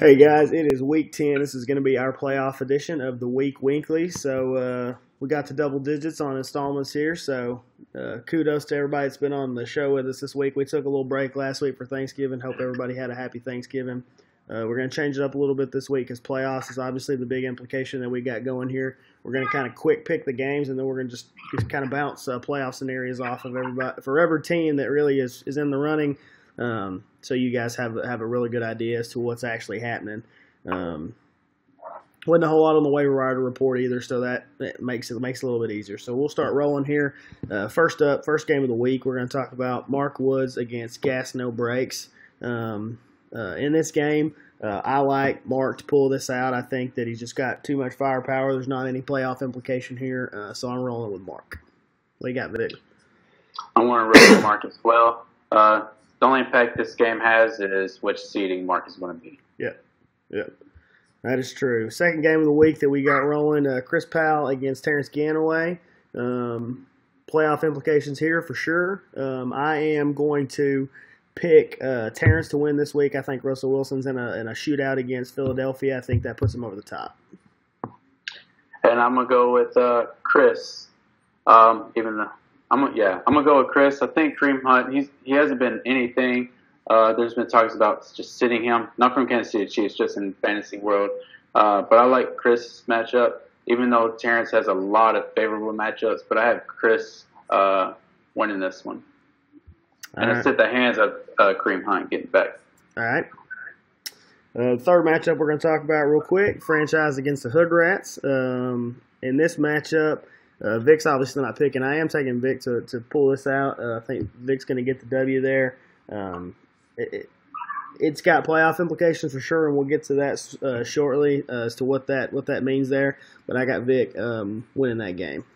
Hey guys, it is week 10. This is going to be our playoff edition of the Week Weekly. So we got to double digits on installments here. So kudos to everybody that's been on the show with us this week. We took a little break last week for Thanksgiving. Hope everybody had a happy Thanksgiving. We're going to change it up a little bit this week because playoffs is obviously the big implication that we got going here. We're going to kind of quick pick the games, and then we're going to just kind of bounce playoff scenarios off of everybody for every team that really is in the running. So you guys have a really good idea as to what's actually happening. Wasn't a whole lot on the waiver wire to report either, so that makes it a little bit easier. So we'll start rolling here. First up, first game of the week, we're going to talk about Mark Woods against Gas No Brakes. In this game, I like Mark to pull this out. I think that he's just got too much firepower. There's not any playoff implication here, so I'm rolling with Mark. What do you got, Vic? I want to roll with Mark as well. The only impact this game has is which seeding Mark is going to be. Yep. That is true. Second game of the week that we got rolling, Chris Powell against Terrence Ganaway. Playoff implications here for sure. I am going to pick Terrence to win this week. I think Russell Wilson's in a shootout against Philadelphia. I think that puts him over the top. And I'm going to go with Chris. I'm gonna go with Chris. I think Kareem Hunt. He hasn't been anything. There's been talks about just sitting him, not from Kansas City Chiefs, just in fantasy world. But I like Chris' matchup, even though Terrence has a lot of favorable matchups. But I have Chris winning this one, and it's at the hands of Kareem Hunt getting back. All right. Third matchup we're going to talk about real quick: franchise against the Hood Rats. In this matchup. Vic's obviously not picking. I am taking Vic to pull this out. I think Vic's going to get the W there. It's got playoff implications for sure, and we'll get to that shortly as to what that means there. But I got Vic winning that game.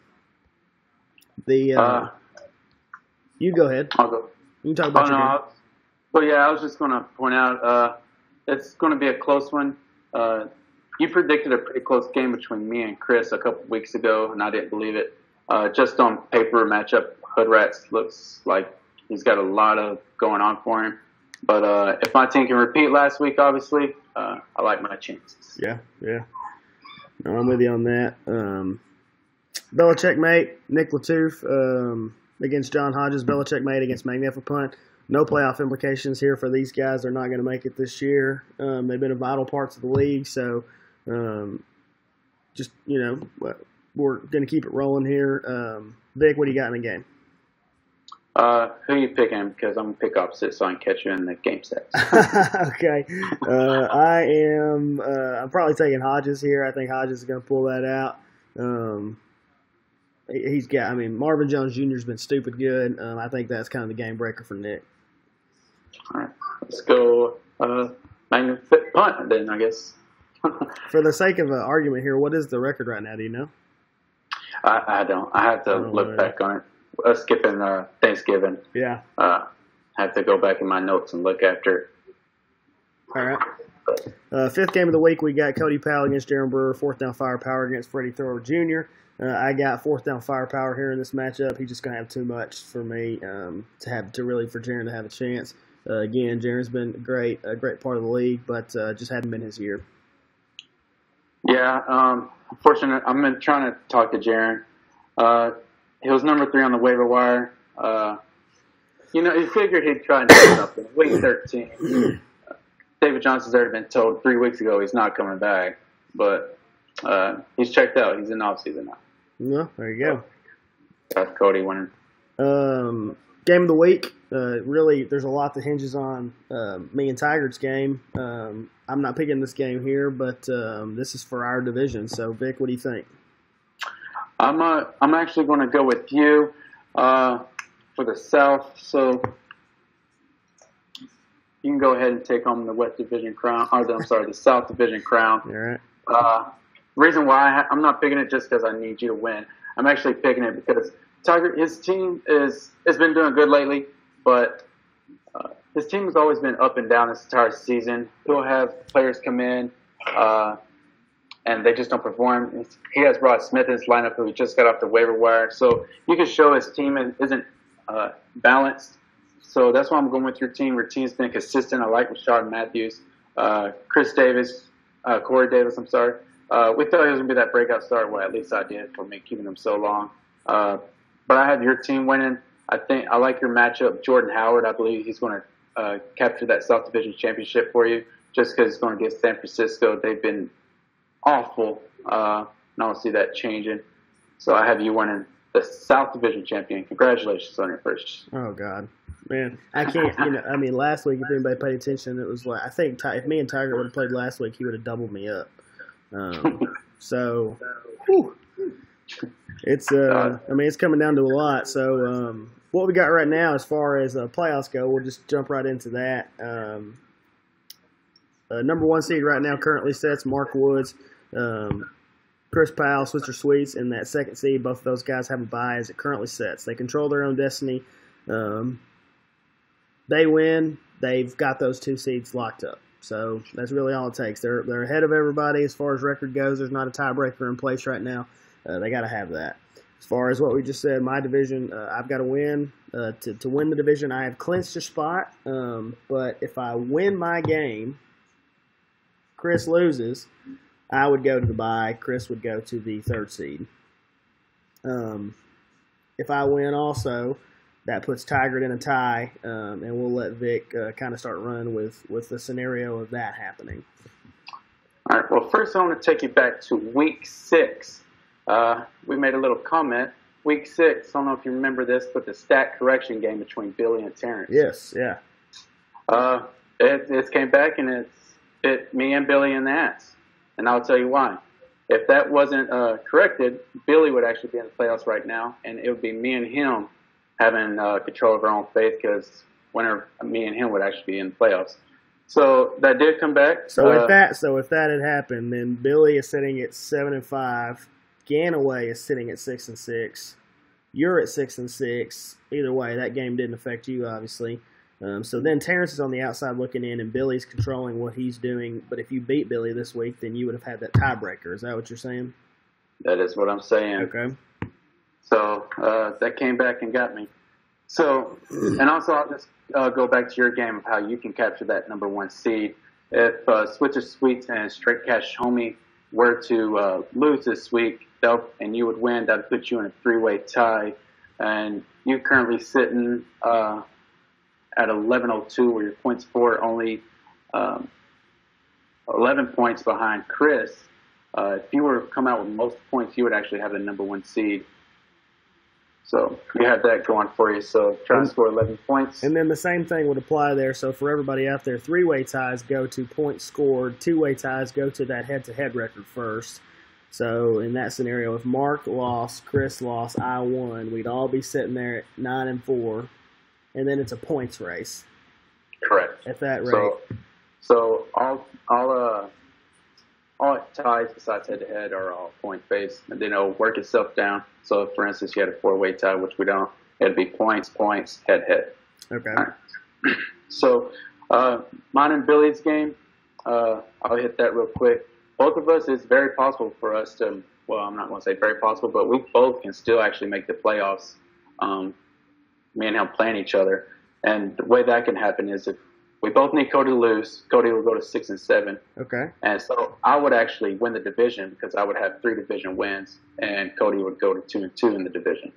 You go ahead. I'll go. You can talk about your game. Well, yeah, I was just going to point out it's going to be a close one. You predicted a pretty close game between me and Chris a couple weeks ago, and I didn't believe it. Just on paper matchup, Hood Rats looks like he's got a lot of going on for him. But if my team can repeat last week, obviously, I like my chances. Yeah. No, I'm with you on that. Belichick mate, Nick Latouf against John Hodges. Belichick mate against Magnifipunt. No playoff implications here for these guys. They're not going to make it this year. They've been in vital parts of the league, so we're going to keep it rolling here. Vic, what do you got in the game? Who are you picking? Because I'm going to pick opposite so I can catch you in the game sets. Okay. I'm probably taking Hodges here. I think Hodges is going to pull that out. Marvin Jones Jr. has been stupid good. I think that's kind of the game breaker for Nick. All right. Let's go Magnifipunt then, I guess. For the sake of an argument here, what is the record right now? Do you know? I don't. I have to look back on it. Skipping Thanksgiving. Yeah. I have to go back in my notes and look after. All right. Fifth game of the week, we got Cody Powell against Jaron Brewer. Fourth down firepower against Freddie Thrower Jr. I got fourth down firepower here in this matchup. He's just going to have too much for me for Jaron to have a chance. Again, Jaron's been a great part of the league, but just hadn't been his year. Yeah, unfortunately, I've been trying to talk to Jaron. He was number 3 on the waiver wire. You figured he'd try and do something. Week 13. David Johnson's already been told 3 weeks ago he's not coming back, but he's checked out. He's in off-season now. Well, there you go. That's Cody winning. Game of the week. Really, there's a lot that hinges on me and Tigard's game. I'm not picking this game here, but this is for our division. So, Vic, what do you think? I'm actually going to go with you for the South. So you can go ahead and take home the West Division crown. The South Division crown. All right. Reason why I'm not picking it just because I need you to win. I'm actually picking it because Tiger, his team has been doing good lately, but his team has always been up and down this entire season. He'll have players come in, and they just don't perform. He has Rod Smith in his lineup, who he just got off the waiver wire. So you can show his team isn't balanced. So that's why I'm going with your team. Your team's been consistent. I like Rashard Matthews. Chris Davis, Corey Davis, I'm sorry. We thought he was going to be that breakout star. Well, at least I did for me keeping him so long. But I have your team winning. I like your matchup. Jordan Howard, I believe he's going to capture that South Division championship for you just because he's going to get San Francisco. They've been awful. And I don't see that changing. So I have you winning the South Division champion. Congratulations on your first. Oh, God. Man, I can't, I mean, last week, if anybody paid attention, it was like, I think if me and Tiger would have played last week, he would have doubled me up. So, whew, it's, it's coming down to a lot. So, what we got right now as far as playoffs go, we'll just jump right into that. Number 1 seed right now currently sets Mark Woods, Chris Powell, Switzer Sweets, and that 2nd seed. Both of those guys have a bye as it currently sets. They control their own destiny. They win, they've got those 2 seeds locked up. So that's really all it takes. They're ahead of everybody as far as record goes. There's not a tiebreaker in place right now. They got to have that. As far as what we just said, my division, I've got to win. To win the division, I have clinched a spot. But if I win my game, Chris loses, I would go to the bye. Chris would go to the 3rd seed. If I win also, that puts Tiger in a tie, and we'll let Vic kind of start running with the scenario of that happening. All right. Well, first I want to take you back to Week 6. We made a little comment. Week 6, I don't know if you remember this, but the stat correction game between Billy and Terrence. Yes, yeah. It came back and it's hit me and Billy in the ass. And I'll tell you why. If that wasn't corrected, Billy would actually be in the playoffs right now, and it would be me and him having control of our own fate because me and him would actually be in the playoffs. So that did come back. So if that had happened, then Billy is sitting at 7-5. Ganaway is sitting at 6-6. You're at 6-6. Either way, that game didn't affect you, obviously. So then Terrence is on the outside looking in, and Billy's controlling what he's doing. But if you beat Billy this week, then you would have had that tiebreaker. Is that what you're saying? That is what I'm saying. Okay. So that came back and got me. So, and also I'll just go back to your game of how you can capture that number 1 seed. If Switcher Sweets and Straight Cash Homie were to lose this week, and you would win, that would put you in a 3-way tie. And you're currently sitting at 11-02, where your points for only 11 points behind Chris. If you were to come out with most points, you would actually have the number 1 seed. So you have that going for you. So try to score 11 points. And then the same thing would apply there. So for everybody out there, 3-way ties go to points scored. 2-way ties go to that head-to-head record first. So in that scenario, if Mark lost, Chris lost, I won, we'd all be sitting there at 9-4. And then it's a points race. Correct. At that rate. So all ties besides head-to-head are all point-based, and then it'll work itself down. So, if, for instance, you had a 4-way tie, which we don't, it'd be points, head-head. Okay. All right. So, mine and Billy's game, I'll hit that real quick. Both of us, it's very possible for us to, well, I'm not going to say very possible, but we both can still actually make the playoffs, me and him playing each other. And the way that can happen is if we both need Cody to lose, Cody will go to 6-7. Okay. And so I would actually win the division because I would have 3 division wins, and Cody would go to 2-2 in the division.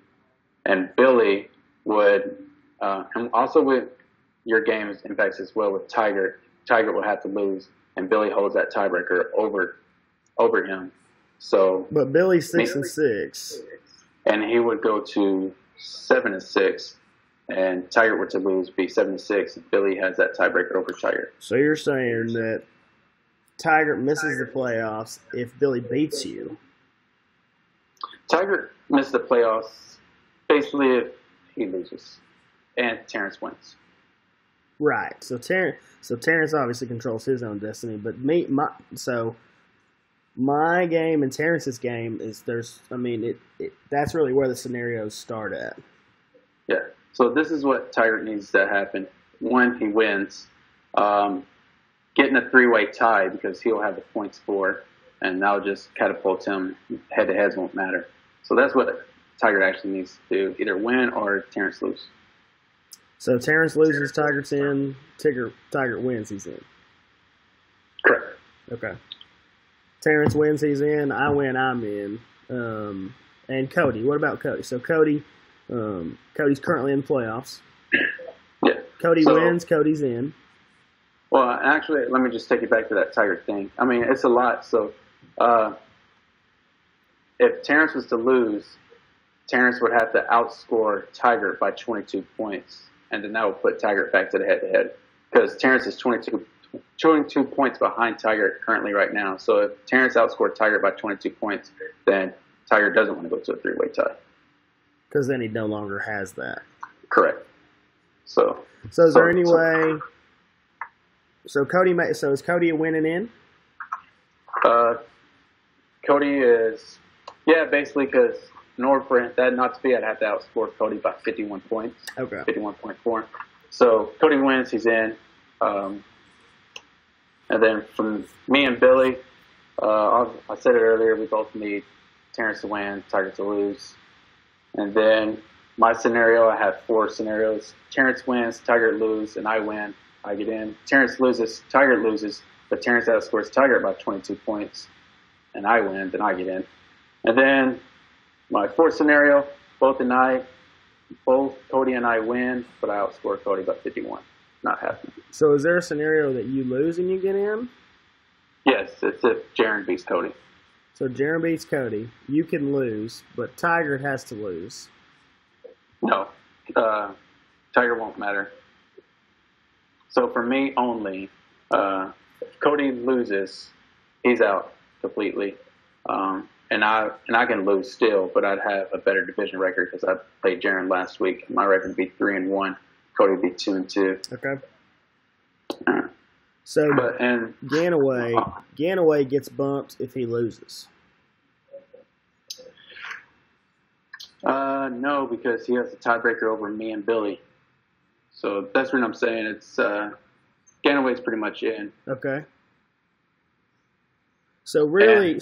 And Billy would, and also with your games impacts as well with Tiger. Tiger will have to lose, and Billy holds that tiebreaker over him. So, but Billy's 6-6, and he would go to 7-6. And Tiger were to lose, be 7-6. Billy has that tiebreaker over Tiger. So you're saying that Tiger misses the playoffs if Billy beats you? Tiger missed the playoffs basically if he loses and Terrence wins. Right. So Terrence obviously controls his own destiny, but my game and Terrence's game is that's really where the scenarios start at. Yeah. So this is what Tiger needs to happen. One, he wins, getting a 3-way tie because he'll have the points for, and that'll just catapult him. Head-to-heads won't matter. So that's what Tiger actually needs to do, either win or Terrence lose. So Terrence loses, Tiger's in. Tiger wins, he's in. Okay. Terrence wins, he's in. I win, I'm in. And Cody, what about Cody? So Cody's currently in the playoffs. Yeah. Cody wins, Cody's in. Well, actually, let me just take it back to that Tiger thing. I mean, it's a lot. So, if Terrence was to lose, Terrence would have to outscore Tiger by 22 points, and then that would put Tiger back to the head-to-head because Terrence is 22 points behind Tiger currently right now. So if Terrence outscored Tiger by 22 points, then Tiger doesn't want to go to a three-way tie. Because then he no longer has that. Correct. So is there any way? So is Cody winning in? Cody is, basically because in order for that not to be, I'd have to outscore Cody by 51 points. Okay. 51.4. So Cody wins, he's in. And then from me and Billy, I said it earlier, we both need Terrence to win, Tiger to lose. And then my scenario, I have 4 scenarios. Terrence wins, Tiger loses, and I win. I get in. Terrence loses, Tiger loses, but Terrence outscores Tiger by 22 points, and I win, then I get in. And then my 4th scenario, both Cody and I win, but I outscore Cody by 51. Not happening. So is there a scenario that you lose and you get in? Yes, it's if Jaron beats Cody. So Jaron beats Cody. You can lose, but Tiger has to lose. No. Tiger won't matter. So for me only, if Cody loses, he's out completely. And I can lose still, but I'd have a better division record because I played Jaron last week. My record would be 3-1. Cody would be 2-2. Okay. So Ganaway gets bumped if he loses. No, because he has a tiebreaker over me and Billy. So that's what I'm saying. It's Ganaway's pretty much in. Okay. So really,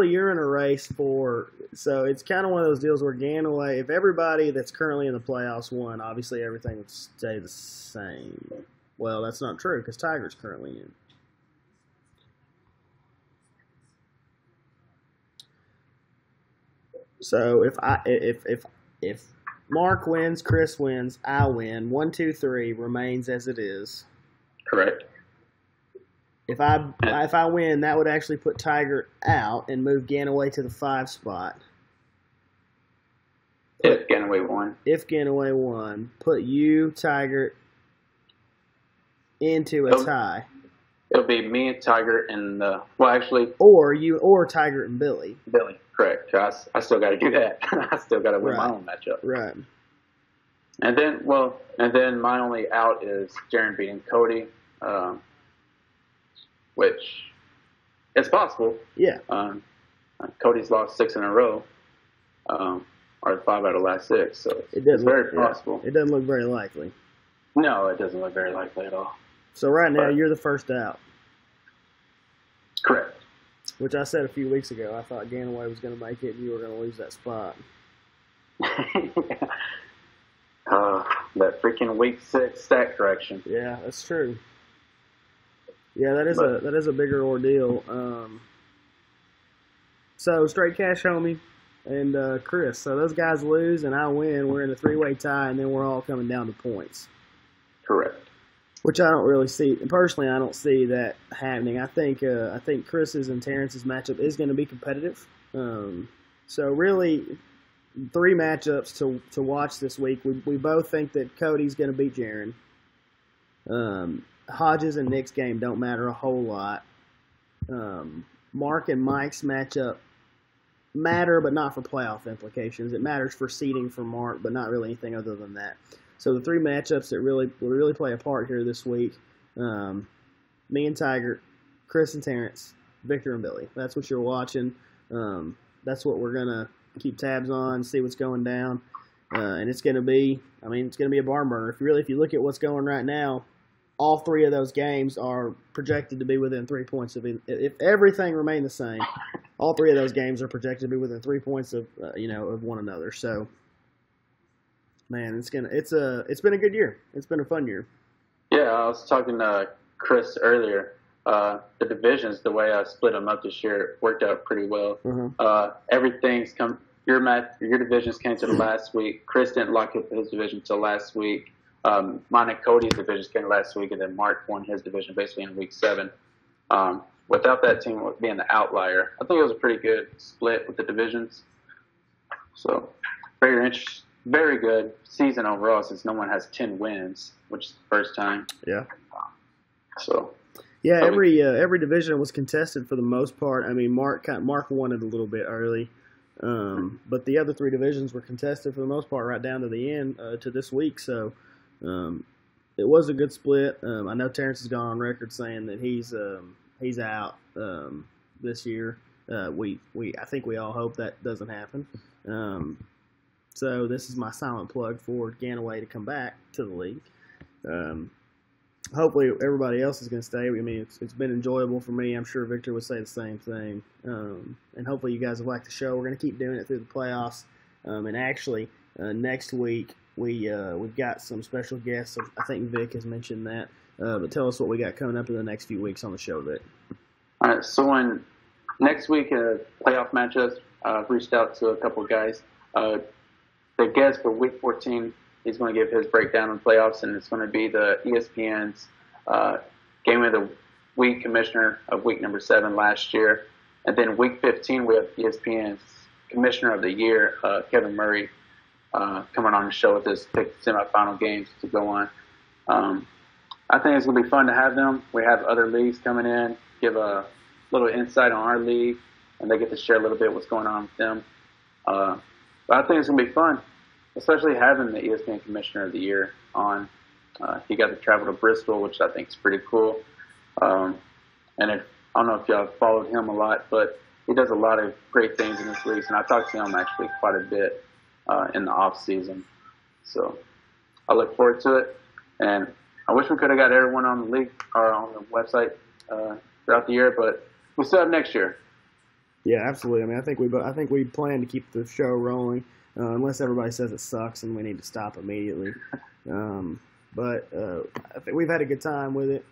you're in a race for. So it's kind of one of those deals where Ganaway, if everybody that's currently in the playoffs won, obviously everything would stay the same. Well, that's not true because Tiger's currently in. So if Mark wins, Chris wins, I win. 1, 2, 3 remains as it is. Correct. If I win, that would actually put Tiger out and move Ganaway to the 5 spot. If Ganaway won. If Ganaway won, put you, Tiger, into a tie. It'll be me and Tiger and or Tiger and Billy. Billy, correct. I still got to do that. I still got to win my own matchup. Right. And then my only out is Jaron beating Cody, which it's possible. Yeah. Cody's lost 6 in a row, or 5 out of the last 6, so it's very possible. It doesn't look very likely. No, it doesn't look very likely at all. So right now, you're the first out. Correct. Which I said a few weeks ago. I thought Ganaway was going to make it and you were going to lose that spot. That freaking week 6 stat correction. Yeah, that's true. Yeah, that is a bigger ordeal. So straight cash, homie, and Chris. So those guys lose and I win. We're in a 3-way tie, and then we're all coming down to points. Correct. Which I don't really see. Personally, I don't see that happening. I think Chris's and Terrence's matchup is going to be competitive. So really, 3 matchups to watch this week. We both think that Cody's going to beat Jaron. Hodges and Nick's game don't matter a whole lot. Mark and Mike's matchup matter, but not for playoff implications. It matters for seeding for Mark, but not really anything other than that. So the 3 matchups that really play a part here this week, me and Tiger, Chris and Terrence, Victor and Billy. That's what you're watching. That's what we're going to keep tabs on, see what's going down. And it's going to be a barn burner. If you look at what's going right now, all 3 of those games are projected to be within 3 points of if everything remained the same. All 3 of those games are projected to be within 3 points of one another. So, man, it's been a good year. It's been a fun year. Yeah, I was talking to Chris earlier. the divisions, the way I split them up this year worked out pretty well. Everything's come. Your divisions came to the last week. Chris didn't lock up his division until last week. Mine and Cody's divisions came last week, and then Mark won his division basically in week 7. Without that team being the outlier, I think it was a pretty good split with the divisions. So very good season overall, since no one has 10 wins, which is the first time. Yeah. So. Yeah, every division was contested for the most part. I mean, Mark won it a little bit early, but the other 3 divisions were contested for the most part right down to the end to this week. So it was a good split. I know Terrence has gone on record saying that he's out this year. I think we all hope that doesn't happen. So this is my silent plug for Ganaway to come back to the league. Hopefully everybody else is going to stay. I mean, it's been enjoyable for me. I'm sure Victor would say the same thing. And hopefully you guys have liked the show. We're going to keep doing it through the playoffs. And actually, next week we've got some special guests. I think Vic has mentioned that. But tell us what we got coming up in the next few weeks on the show, Vic. All right. So next week, playoff matchups, I've reached out to a couple of guys. The guest for week 14, he's going to give his breakdown on playoffs, and it's going to be the ESPN's Game of the Week commissioner of week number 7 last year. And then week 15, we have ESPN's Commissioner of the Year, Kevin Murray, coming on the show with his pick semifinal games to go on. I think it's going to be fun to have them. We have other leagues coming in, give a little insight on our league, and they get to share a little bit what's going on with them. But I think it's going to be fun, especially having the ESPN Commissioner of the Year on. He got to travel to Bristol, which I think is pretty cool. And I don't know if y'all followed him a lot, but he does a lot of great things in this league, and I talked to him actually quite a bit in the off season. So I look forward to it, and I wish we could have got everyone on the league or on the website throughout the year, but we still have next year. Yeah, absolutely. I mean, I think we plan to keep the show rolling, unless everybody says it sucks and we need to stop immediately. But I think we've had a good time with it,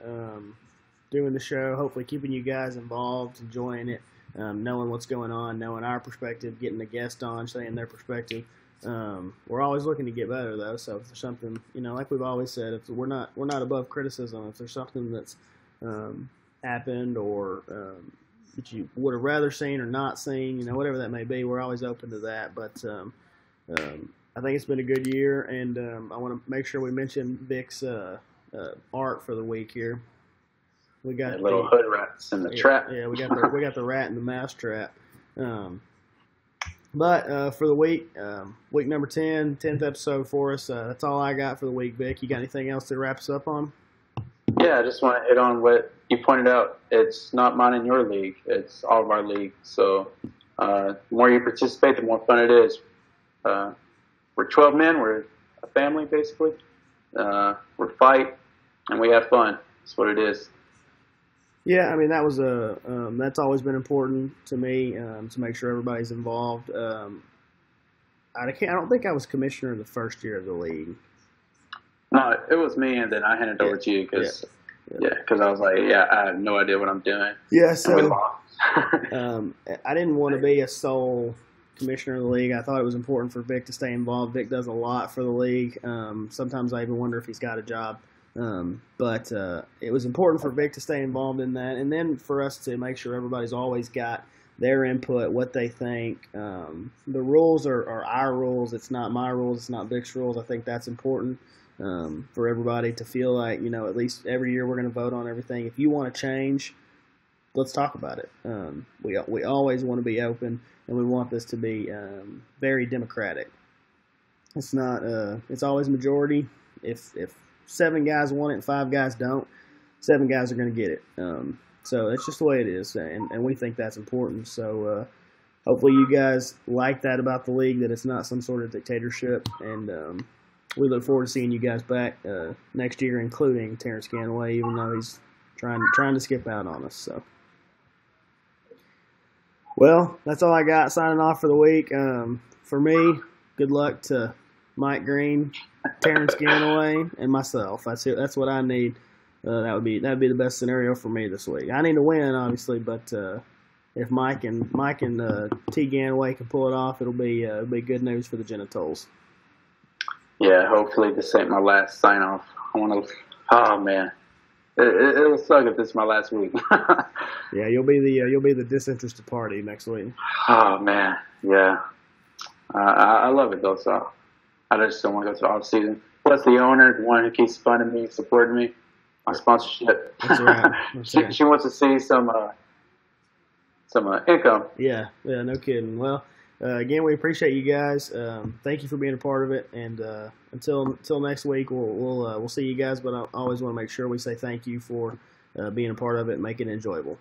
doing the show. Hopefully, keeping you guys involved, enjoying it, knowing what's going on, knowing our perspective, getting the guest on, saying their perspective. We're always looking to get better, though. So if there's something, like we've always said, if we're not above criticism. If there's something that's happened or that you would have rather seen or not seen, whatever that may be, we're always open to that. But I think it's been a good year, and I want to make sure we mention Vic's art for the week here. We got little hood rats in the trap. Yeah, we got the rat in the mouse trap. But for the week number 10, 10th episode for us. That's all I got for the week, Vic. You got anything else to wrap us up on? Yeah, I just want to hit on what you pointed out. It's not mine and your league. It's all of our league. So the more you participate, the more fun it is. We're 12 men. We're a family, basically. We fight, and we have fun. That's what it is. Yeah, I mean, that was that's always been important to me, to make sure everybody's involved. I don't think I was commissioner the first year of the league. No, it was me, and then I handed it over to you because I was like, I have no idea what I'm doing. Yeah, so I didn't want to be a sole commissioner of the league. I thought it was important for Vic to stay involved. Vic does a lot for the league. Sometimes I even wonder if he's got a job. But it was important for Vic to stay involved in that, and then for us to make sure everybody's always got their input, what they think. The rules are our rules. It's not my rules. It's not Vic's rules. I think that's important for everybody to feel like, at least every year we're going to vote on everything. If you want to change, let's talk about it. We always want to be open, and we want this to be very democratic. It's not. It's always majority. If 7 guys want it and 5 guys don't, 7 guys are going to get it. So it's just the way it is, and we think that's important. So hopefully you guys like that about the league, that it's not some sort of dictatorship, and we look forward to seeing you guys back next year, including Terrence Ganaway, even though he's trying to skip out on us. So, well, that's all I got. Signing off for the week. For me, good luck to Mike Green, Terrence Ganaway, and myself. That's what I need. that'd be the best scenario for me this week. I need to win, obviously, but if Mike and T. Ganaway can pull it off, it'll be good news for the Genitals. Yeah, hopefully this ain't my last sign off. I want to. Oh man, it'll suck if this is my last week. Yeah, you'll be the disinterested party next week. Oh man, yeah. I love it though, so I just don't want to go to off season. Plus the owner, the one who keeps funding me, supporting me, my sponsorship. That's right. She wants to see some income. Yeah, no kidding. Well, again, we appreciate you guys. Thank you for being a part of it, and until next week, we'll see you guys. But I always want to make sure we say thank you for being a part of it and making it enjoyable.